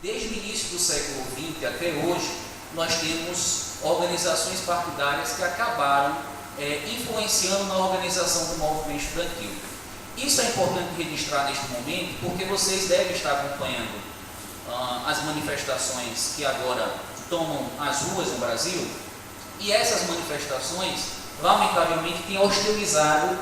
Desde o início do século XX até hoje, nós temos organizações partidárias que acabaram influenciando na organização do movimento estudantil. Isso é importante registrar neste momento, porque vocês devem estar acompanhando as manifestações que agora tomam as ruas no Brasil, e essas manifestações, lamentavelmente, têm hostilizado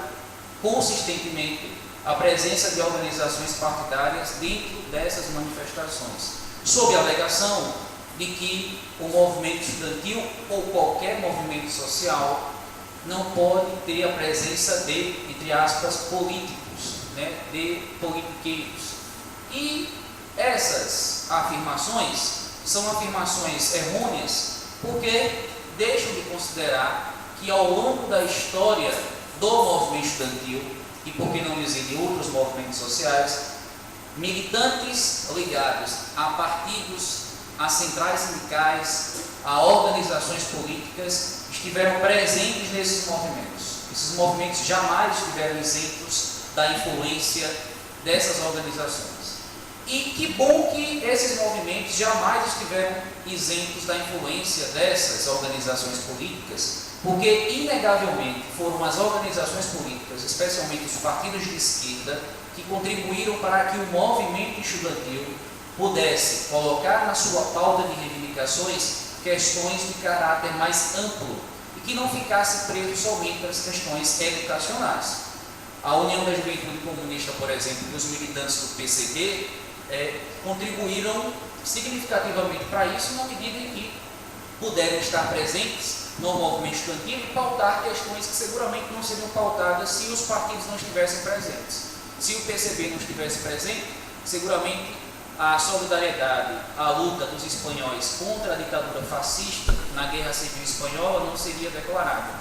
consistentemente a presença de organizações partidárias dentro dessas manifestações, sob a alegação de que o movimento estudantil ou qualquer movimento social não pode ter a presença de, entre aspas, políticos, de politiqueiros. E essas afirmações são afirmações errôneas, porque deixam de considerar que ao longo da história do movimento estudantil, e por que não dizer de outros movimentos sociais, militantes ligados a partidos, a centrais sindicais, a organizações políticas estiveram presentes nesses movimentos. Esses movimentos jamais estiveram isentos da influência dessas organizações. E que bom que esses movimentos jamais estiveram isentos da influência dessas organizações políticas, porque inegavelmente foram as organizações políticas, especialmente os partidos de esquerda, que contribuíram para que o movimento estudantil pudesse colocar na sua pauta de reivindicações questões de caráter mais amplo e que não ficasse preso somente às questões educacionais. A União da Juventude Comunista, por exemplo, e os militantes do PCB contribuíram significativamente para isso, na medida em que puderam estar presentes no movimento estudantil e pautar questões que seguramente não seriam pautadas se os partidos não estivessem presentes. Se o PCB não estivesse presente, seguramente a solidariedade, a luta dos espanhóis contra a ditadura fascista na Guerra Civil Espanhola não seria declarada.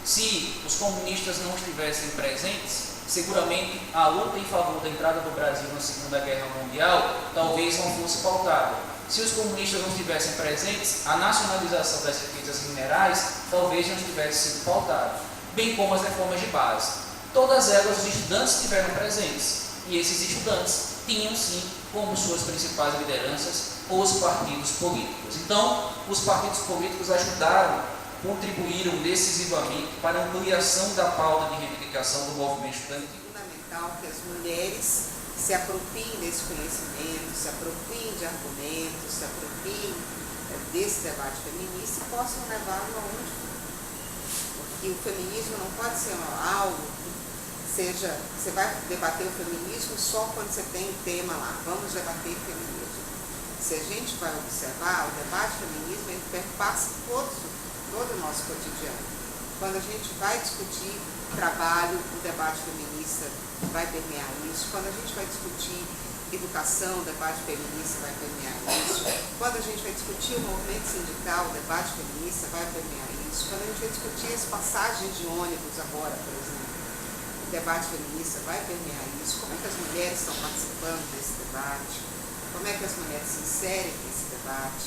Se os comunistas não estivessem presentes, seguramente a luta em favor da entrada do Brasil na Segunda Guerra Mundial talvez não fosse pautada. Se os comunistas não estivessem presentes, a nacionalização das riquezas minerais talvez não tivesse sido pautada, bem como as reformas de base. Todas elas os estudantes estiveram presentes, e esses estudantes tinham sim como suas principais lideranças os partidos políticos. Então, os partidos políticos ajudaram, contribuíram decisivamente para a ampliação da pauta de reivindicação do movimento estudantil. É fundamental que as mulheres se apropriem desse conhecimento, se apropriem de argumentos, se apropriem desse debate feminista e possam levá-lo aonde for. Porque o feminismo não pode ser algo que seja, você vai debater o feminismo só quando você tem um tema lá, vamos debater feminismo. Se a gente vai observar, o debate feminista ele perpassa todo o nosso cotidiano. Quando a gente vai discutir trabalho, o debate feminista vai permear isso. Quando a gente vai discutir educação, o debate feminista vai permear isso. Quando a gente vai discutir o movimento sindical, o debate feminista vai permear isso. Quando a gente vai discutir as passagens de ônibus agora, por exemplo, o debate feminista vai permear isso. Como é que as mulheres estão participando desse debate? Como é que as mulheres se inserem nesse debate?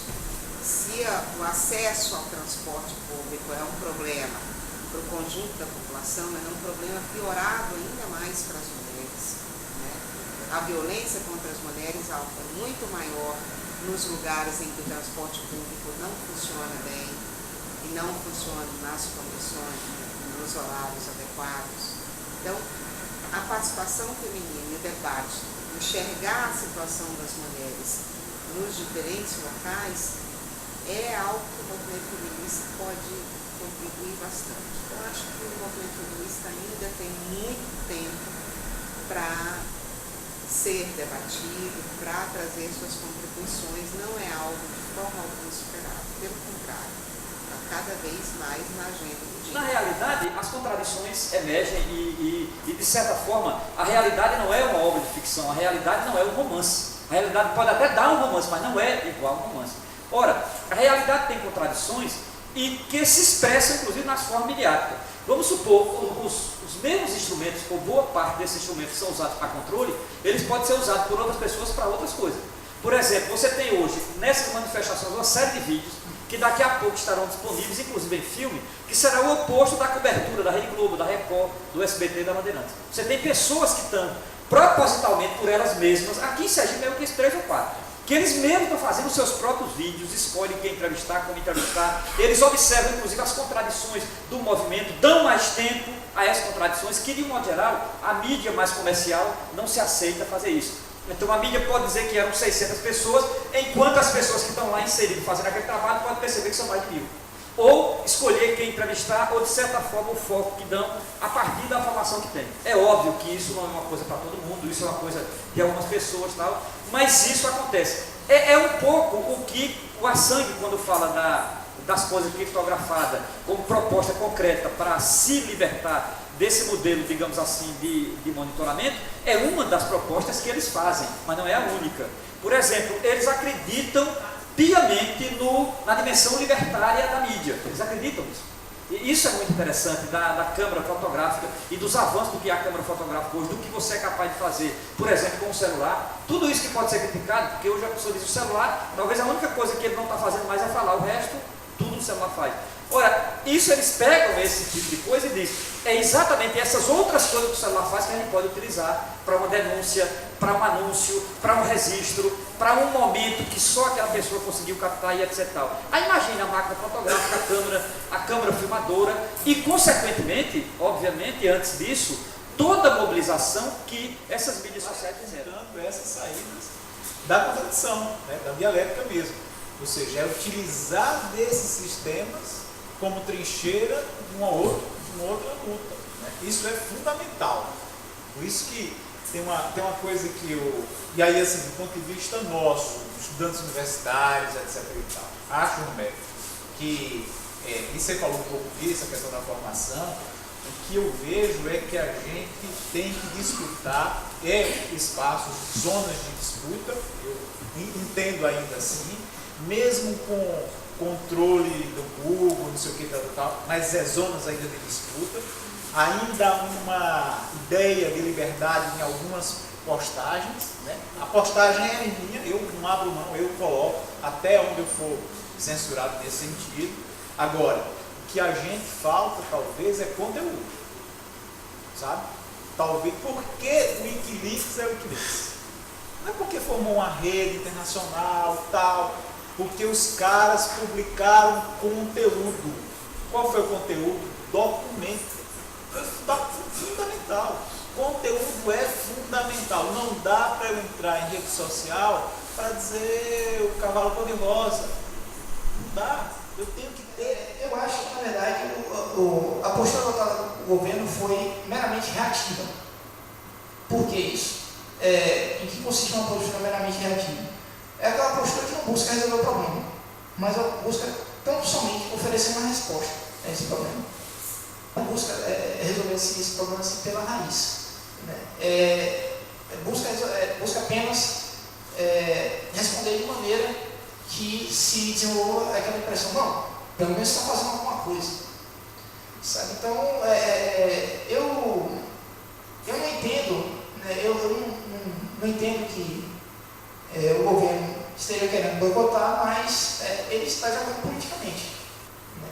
Se o acesso ao transporte público é um problema para o conjunto da população, mas é um problema piorado ainda mais para as mulheres. A violência contra as mulheres é muito maior nos lugares em que o transporte público não funciona bem e não funciona nas condições, nos horários adequados. Então, a participação feminina e o debate, enxergar a situação das mulheres nos diferentes locais, é algo que o movimento feminista pode contribuir bastante. Então, acho que o movimento feminista ainda tem muito tempo para ser debatido, para trazer suas contribuições. Não é algo de forma alguma superado, pelo contrário, está cada vez mais na agenda do dia. Na realidade, as contradições emergem e, de certa forma, a realidade não é uma obra de ficção, a realidade não é um romance. A realidade pode até dar um romance, mas não é igual a um romance. Ora, a realidade tem contradições e que se expressam, inclusive, nas formas midiáticas. Vamos supor, os mesmos instrumentos, ou boa parte desses instrumentos que são usados para controle, eles podem ser usados por outras pessoas para outras coisas. Por exemplo, você tem hoje, nessas manifestações, uma série de vídeos que daqui a pouco estarão disponíveis, inclusive em filme, que será o oposto da cobertura da Rede Globo, da Record, do SBT e da Bandeirantes. Você tem pessoas que estão propositalmente por elas mesmas, aqui em Sergipe mesmo que 3 ou 4, que eles mesmos estão fazendo os seus próprios vídeos, escolhem quem entrevistar, como entrevistar, eles observam inclusive as contradições do movimento, dão mais tempo a essas contradições, que de um modo geral, a mídia mais comercial não se aceita fazer isso. Então a mídia pode dizer que eram 600 pessoas, enquanto as pessoas que estão lá inseridas fazendo aquele trabalho podem perceber que são mais de 1000. Ou escolher quem entrevistar, ou de certa forma o foco que dão a partir da informação que tem. É óbvio que isso não é uma coisa para todo mundo, isso é uma coisa de algumas pessoas e tal, mas isso acontece. É um pouco o que o Assange, quando fala das coisas criptografadas como proposta concreta para se libertar desse modelo, digamos assim, de monitoramento, é uma das propostas que eles fazem, mas não é a única. Por exemplo, eles acreditam piamente na dimensão libertária da mídia. Eles acreditam nisso. E isso é muito interessante da câmera fotográfica e dos avanços do que é a câmera fotográfica hoje, do que você é capaz de fazer, por exemplo, com o celular. Tudo isso que pode ser criticado, porque hoje a pessoa diz o celular, talvez a única coisa que ele não está fazendo mais é falar, o resto, tudo o celular faz. Ora, isso eles pegam esse tipo de coisa e dizem, é exatamente essas outras coisas que o celular faz que a gente pode utilizar para uma denúncia, para um anúncio, para um registro, para um momento que só aquela pessoa conseguiu captar e etc. Aí imagina a máquina fotográfica, a câmera filmadora e, consequentemente, obviamente, antes disso, toda a mobilização que essas mídias sociais fizeram. Essas saídas da contradição, né, da dialética mesmo. Ou seja, é utilizar desses sistemas como trincheira de uma outra luta. Né? Isso é fundamental. Por isso que tem uma coisa que eu... E aí, assim, do ponto de vista nosso, estudantes universitários, etc. e tal, acho, Roberto, que... e você falou um pouco disso, a questão da formação, o que eu vejo é que a gente tem que disputar espaços, zonas de disputa, eu entendo ainda assim, mesmo com controle do Google, não sei o que, tal, mas zonas ainda de disputa, ainda há uma ideia de liberdade em algumas postagens, né? A postagem é minha, eu não abro mão, eu coloco até onde eu for censurado nesse sentido. Agora, o que a gente falta talvez é conteúdo, sabe? Talvez, porque o Wikileaks é o Wikileaks. Não é porque formou uma rede internacional, tal, porque os caras publicaram conteúdo. Qual foi o conteúdo? Documento. Fundamental. Conteúdo é fundamental. Não dá para eu entrar em rede social para dizer o cavalo cor-de-rosa. Não dá. Eu tenho que ter. Eu acho que, na verdade, a postura adotada do governo foi meramente reativa. Por que isso? Em que consiste uma postura meramente reativa? É aquela postura que não busca resolver o problema, mas busca tão somente oferecer uma resposta a esse problema. Não busca resolver esse problema assim, pela raiz. Né? Busca apenas responder de maneira que se desenvolva aquela impressão, não, pelo menos está fazendo alguma coisa. Sabe? Então, eu não entendo, né? eu não entendo que o governo esteja querendo boicotar, mas ele está jogando politicamente. Né?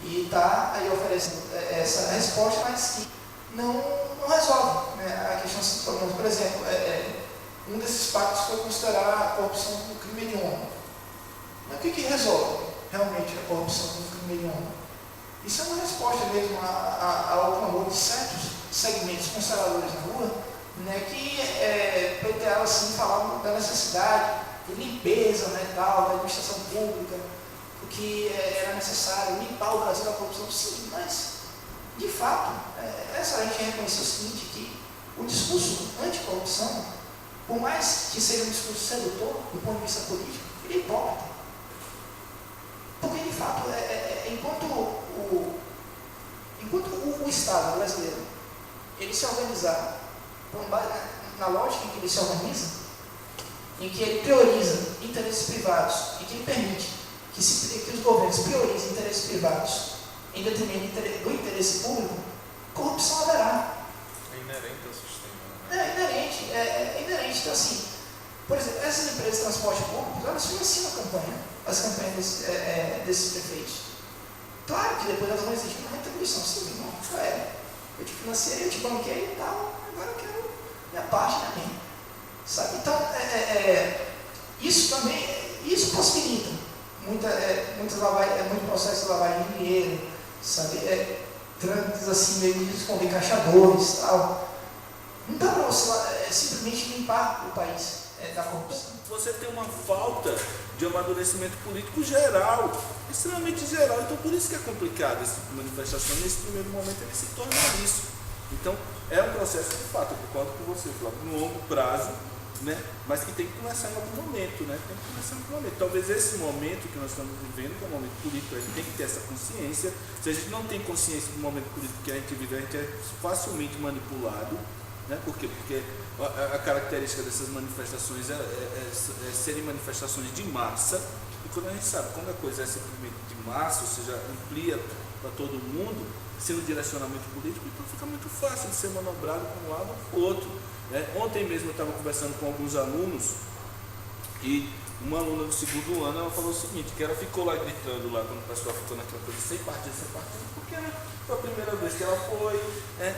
E está aí oferecendo essa resposta, mas que não resolve, né, a questão desses problemas. Por exemplo, um desses pactos foi considerar a corrupção como crime hediondo. Mas o que resolve realmente a corrupção como crime hediondo? Isso é uma resposta mesmo ao clamor de certos segmentos conservadores na rua, né, que pleiteavam assim, falavam da necessidade de limpeza, né, tal, da administração pública, o que era necessário limpar o Brasil da corrupção. Sim, mas de fato é só a gente reconhecer o seguinte, que o discurso anticorrupção, por mais que seja um discurso sedutor do ponto de vista político, ele é hipócrita. Porque de fato, enquanto o Estado brasileiro ele se organizar na lógica em que ele se organiza, em que ele prioriza interesses privados e que ele permite que os governos priorizem interesses privados em detrimento do interesse público, corrupção haverá. É inerente ao sistema. É inerente. Então, assim, por exemplo, essas empresas de transporte público, elas financiam as campanhas desses prefeitos. Claro que depois elas vão exigir uma retribuição. Sim, não, eu te financiei, eu te banquei e tal, agora eu quero minha parte também. Sabe? Então, Isso também, isso possibilita muito processo de lavagem de dinheiro, sabe? Trâmites assim, meio com encaixadores e tal. Não dá para você simplesmente limpar o país da corrupção. Você tem uma falta de amadurecimento político geral, extremamente geral. Então, por isso que é complicado essa manifestação. Nesse primeiro momento, ele se torna isso. Então, é um processo de fato, eu concordo com você, Flávio, no longo prazo, né? Mas que tem que começar em algum momento, né? Tem que começar em algum momento. Talvez esse momento que nós estamos vivendo, que é um momento político, a gente tem que ter essa consciência. Se a gente não tem consciência do momento político que a gente vive, a gente é facilmente manipulado. Né? Por quê? Porque a característica dessas manifestações é serem manifestações de massa, e quando a gente sabe quando a coisa é simplesmente de massa, ou seja, amplia para todo mundo, sem um direcionamento político, então fica muito fácil de ser manobrado para um lado ou para o outro. Né? Ontem mesmo eu estava conversando com alguns alunos, e uma aluna do segundo ano, ela falou o seguinte, que ela ficou lá gritando, lá quando o pessoal ficou naquela coisa, sem partido, porque foi a primeira vez que ela foi,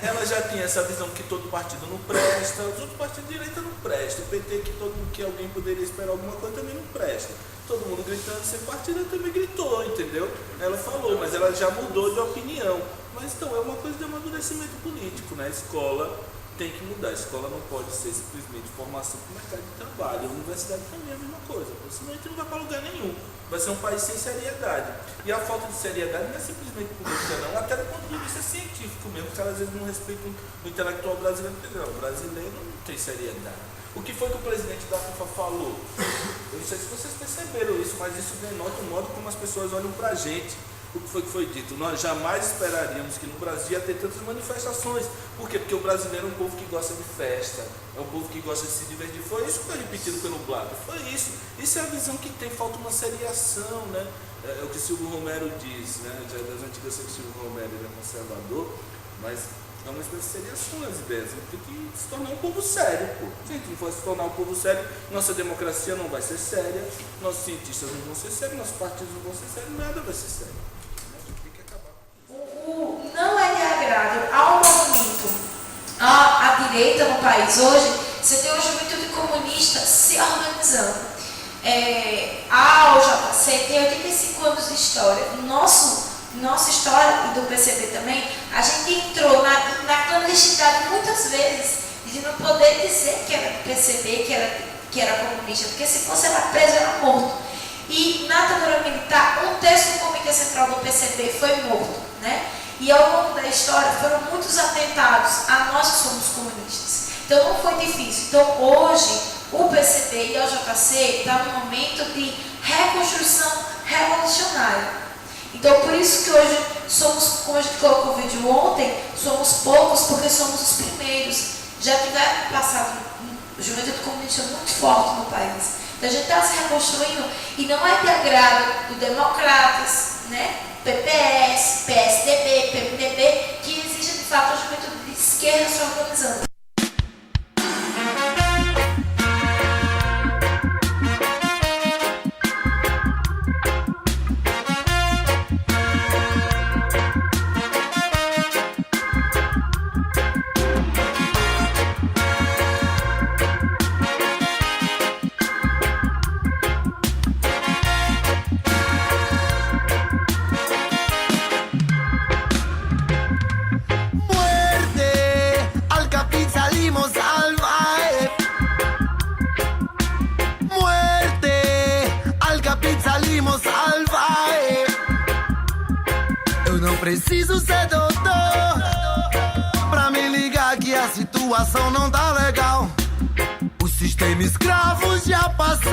ela já tinha essa visão que todo partido não presta, os outros partidos de direita não prestam, o PT que alguém poderia esperar alguma coisa também não presta. Todo mundo gritando sem partido, ela também gritou, entendeu? Ela falou, mas ela já mudou de opinião. Mas então é uma coisa de amadurecimento político, né? A escola tem que mudar, a escola não pode ser simplesmente formação para o mercado de trabalho, a universidade também é a mesma coisa, senão a gente não vai para lugar nenhum, vai ser um país sem seriedade. E a falta de seriedade não é simplesmente política não, até do ponto de vista científico mesmo, que às vezes não respeitam o intelectual brasileiro, não, o brasileiro não tem seriedade. O que foi que o presidente da FIFA falou? Eu não sei se vocês perceberam isso, mas isso denota o modo como as pessoas olham para a gente. O que foi dito? Nós jamais esperaríamos que no Brasil ia ter tantas manifestações. Por quê? Porque o brasileiro é um povo que gosta de festa, é um povo que gosta de se divertir. Foi isso que foi repetido pelo Blatter, foi isso. Isso é a visão que tem, falta uma seriação, né? É o que Silvio Romero diz, né? Já das antigas eu sei que Silvio Romero ele é conservador, mas é uma espécie de seriação nas ideias. A gente tem que se tornar um povo sério, pô. Se a gente não for se tornar um povo sério, nossa democracia não vai ser séria, nossos cientistas não vão ser sérios, nossos partidos não vão ser sérios, nada vai ser sério. Não é de agrado ao movimento, à direita no país hoje. Você tem uma juventude comunista se organizando. A OJC tem 85 anos de história. Nossa história e do PCB também, a gente entrou na clandestinidade muitas vezes de não poder dizer que era do PCB, que era comunista, porque se fosse era preso, era morto. E na ditadura militar, um terço do Comitê Central do PCB foi morto, né? E ao longo da história foram muitos atentados a nós que somos comunistas. Então não foi difícil. Então hoje o PCB e a OJC estão num momento de reconstrução revolucionária. Então por isso que hoje somos, como a gente colocou o vídeo ontem, somos poucos porque somos os primeiros. Já tiveram passado juventude comunista muito forte no país. Então a gente está se reconstruindo e não é de agrado do Democratas, né? PPS, PSDB, PMDB, que exige de fato a juventude de esquerda se organizando. Preciso ser doutor pra me ligar que a situação não tá legal. O sistema escravo já passou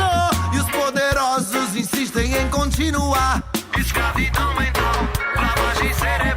e os poderosos insistem em continuar. Escravidão mental, lavagem cerebral.